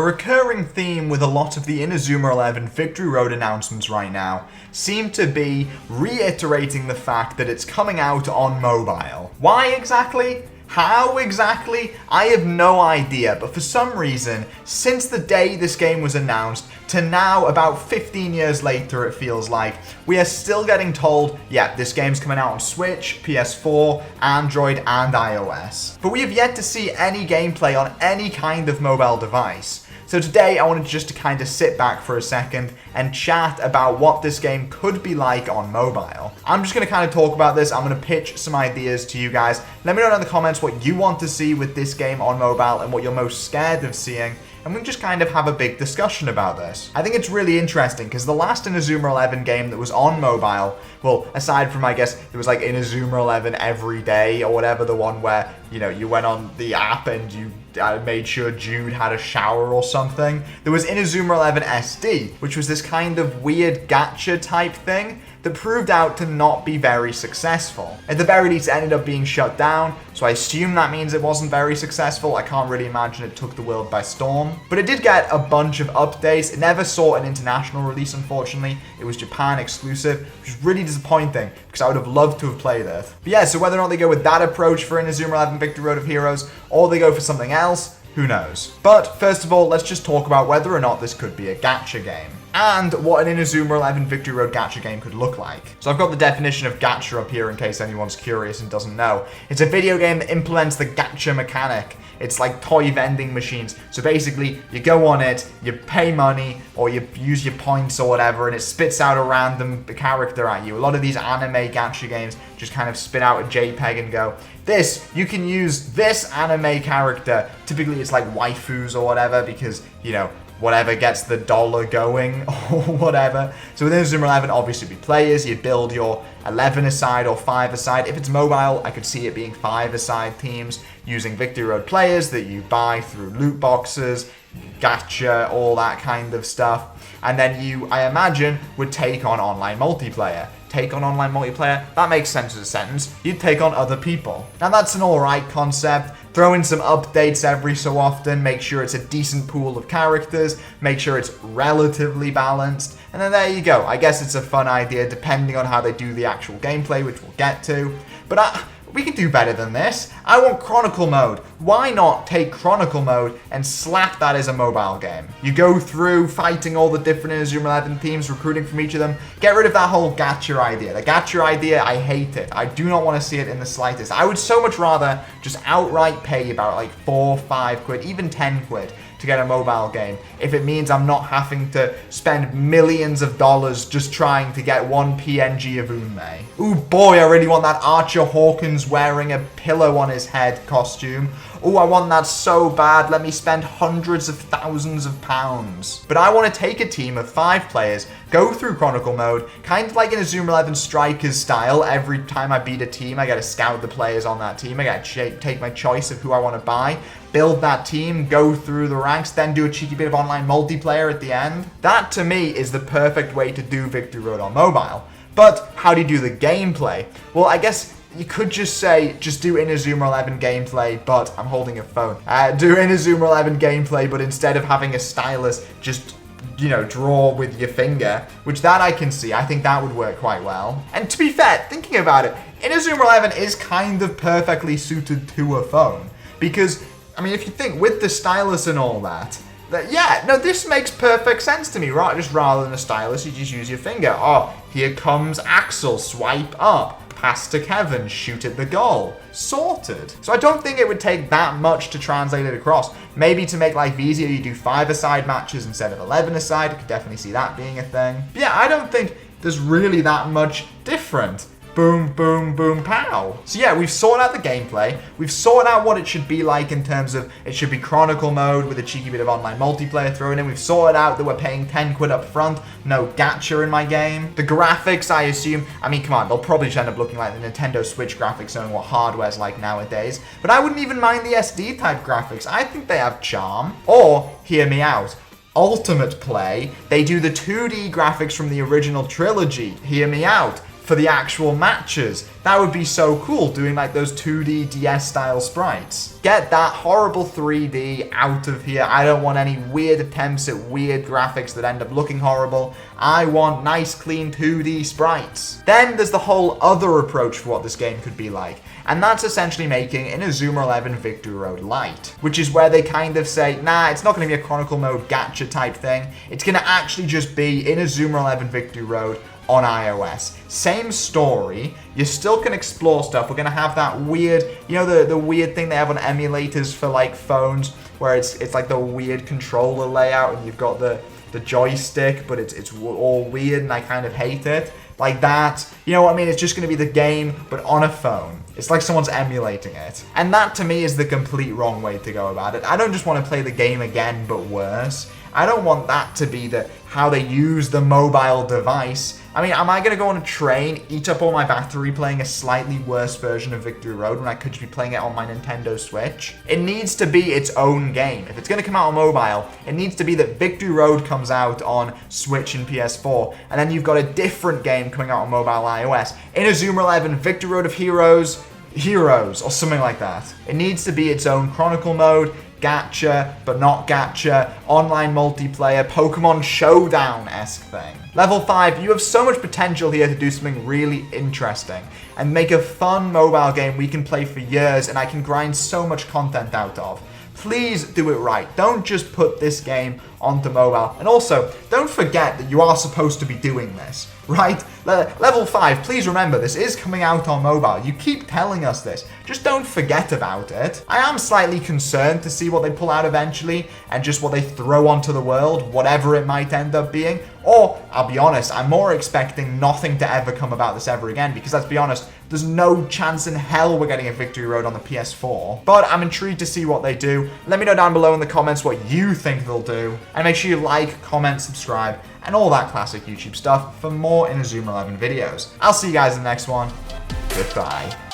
recurring theme with a lot of the Inazuma 11 Victory Road announcements right now seem to be reiterating the fact that it's coming out on mobile. Why exactly? How exactly? I have no idea, but for some reason, since the day this game was announced to now, about 15 years later it feels like, we are still getting told, yeah, this game's coming out on Switch, PS4, Android, and iOS. But we have yet to see any gameplay on any kind of mobile device. So today I wanted just to kind of sit back for a second and chat about what this game could be like on mobile. I'm just going to kind of talk about this. I'm going to pitch some ideas to you guys. Let me know in the comments what you want to see with this game on mobile and what you're most scared of seeing. And we can just kind of have a big discussion about this. I think it's really interesting because the last Inazuma 11 game that was on mobile, well, aside from, I guess, there was like Inazuma 11 Every Day or whatever, the one where, you know, you went on the app and you made sure Jude had a shower or something. There was Inazuma 11 SD, which was this kind of weird gacha type thing that proved out to not be very successful. At the very least, it ended up being shut down, so I assume that means it wasn't very successful. I can't really imagine it took the world by storm. But it did get a bunch of updates. It never saw an international release, unfortunately. It was Japan exclusive, which is really disappointing because I would have loved to have played it. But yeah, so whether or not they go with that approach for Inazuma 11 Victory Road of Heroes, or they go for something else, who knows? But first of all, let's just talk about whether or not this could be a gacha game, and what an Inazuma 11 Victory Road gacha game could look like. So I've got the definition of gacha up here in case anyone's curious and doesn't know. It's a video game that implements the gacha mechanic. It's like toy vending machines. So basically, you go on it, you pay money, or you use your points or whatever, and it spits out a random character at you. A lot of these anime gacha games just kind of spit out a JPEG and go, you can use this anime character. Typically, it's like waifus or whatever because, you know, whatever gets the dollar going or whatever. So with Inazuma 11, obviously be players, you build your 11-a-side or 5-a-side. If it's mobile, I could see it being 5-a-side teams using Victory Road players that you buy through loot boxes, gacha, all that kind of stuff. And then you, I imagine, would take on online multiplayer. Take on online multiplayer, that makes sense as a sentence. You'd take on other people. Now that's an alright concept. Throw in some updates every so often, make sure it's a decent pool of characters, make sure it's relatively balanced, and then there you go. I guess it's a fun idea depending on how they do the actual gameplay, which we'll get to. But we can do better than this. I want Chronicle Mode. Why not take Chronicle Mode and slap that as a mobile game? You go through fighting all the different Inazuma 11 teams, recruiting from each of them. Get rid of that whole gacha idea. The gacha idea, I hate it. I do not want to see it in the slightest. I would so much rather just outright pay about like 4, 5 quid, even 10 quid to get a mobile game if it means I'm not having to spend millions of dollars just trying to get one PNG of Unmei. Ooh boy, I really want that Archer Hawkins wearing a pillow on his head costume. Oh, I want that so bad. Let me spend hundreds of thousands of pounds. But I want to take a team of 5 players, go through Chronicle Mode, kind of like in Inazuma 11 Strikers style. Every time I beat a team, I got to scout the players on that team. I got to take my choice of who I want to buy, build that team, go through the ranks, then do a cheeky bit of online multiplayer at the end. That, to me, is the perfect way to do Victory Road on mobile. But how do you do the gameplay? Well, I guess you could just say, just do Inazuma 11 gameplay, but I'm holding a phone. Do Inazuma 11 gameplay, but instead of having a stylus, just, you know, draw with your finger, which that I can see. I think that would work quite well. And to be fair, thinking about it, Inazuma 11 is kind of perfectly suited to a phone. Because, I mean, if you think with the stylus and all that, yeah, no, this makes perfect sense to me, right? Just rather than a stylus, you just use your finger. Oh, here comes Axel, swipe up. Pass to Kevin, shoot at the goal. Sorted. So I don't think it would take that much to translate it across. Maybe to make life easier, you do 5-a-side matches instead of 11-a-side. I could definitely see that being a thing. But yeah, I don't think there's really that much different. Boom, boom, boom, pow. So yeah, we've sorted out the gameplay. We've sorted out what it should be like in terms of it should be Chronicle Mode with a cheeky bit of online multiplayer thrown in. We've sorted out that we're paying 10 quid up front. No gacha in my game. The graphics, I assume, I mean, come on, they'll probably just end up looking like the Nintendo Switch graphics, knowing what hardware's like nowadays. But I wouldn't even mind the SD type graphics. I think they have charm. Or, hear me out, Ultimate Play, they do the 2D graphics from the original trilogy. Hear me out. for the actual matches. That would be so cool, doing like those 2D DS style sprites. Get that horrible 3D out of here. I don't want any weird attempts at weird graphics that end up looking horrible. I want nice, clean 2D sprites. Then there's the whole other approach for what this game could be like, and that's essentially making Inazuma 11 Victory Road Lite, which is where they kind of say, nah, it's not going to be a Chronicle Mode gacha type thing. It's going to actually just be Inazuma 11 Victory Road on iOS. Same story, you still can explore stuff. We're going to have that weird, you know, the weird thing they have on emulators for like phones, where it's like the weird controller layout and you've got the joystick, but it's all weird and I kind of hate it. Like that, you know what I mean? It's just going to be the game, but on a phone. It's like someone's emulating it. And that to me is the complete wrong way to go about it. I don't just want to play the game again, but worse. I don't want that to be how they use the mobile device. I mean, am I going to go on a train, eat up all my battery playing a slightly worse version of Victory Road when I could just be playing it on my Nintendo Switch? It needs to be its own game. If it's going to come out on mobile, it needs to be that Victory Road comes out on Switch and PS4, and then you've got a different game coming out on mobile iOS. Inazuma 11, Victory Road of Heroes, or something like that. It needs to be its own Chronicle Mode, gacha, but not gacha, online multiplayer, Pokemon Showdown-esque thing. Level 5, you have so much potential here to do something really interesting and make a fun mobile game we can play for years and I can grind so much content out of. Please do it right. Don't just put this game onto mobile. And also, don't forget that you are supposed to be doing this, right? Level 5, please remember, this is coming out on mobile. You keep telling us this. Just don't forget about it. I am slightly concerned to see what they pull out eventually and just what they throw onto the world, whatever it might end up being. Or, I'll be honest, I'm more expecting nothing to ever come about this ever again, because let's be honest, there's no chance in hell we're getting a Victory Road on the PS4. But I'm intrigued to see what they do. Let me know down below in the comments what you think they'll do. And make sure you like, comment, subscribe, and all that classic YouTube stuff for more Inazuma 11 videos. I'll see you guys in the next one. Goodbye.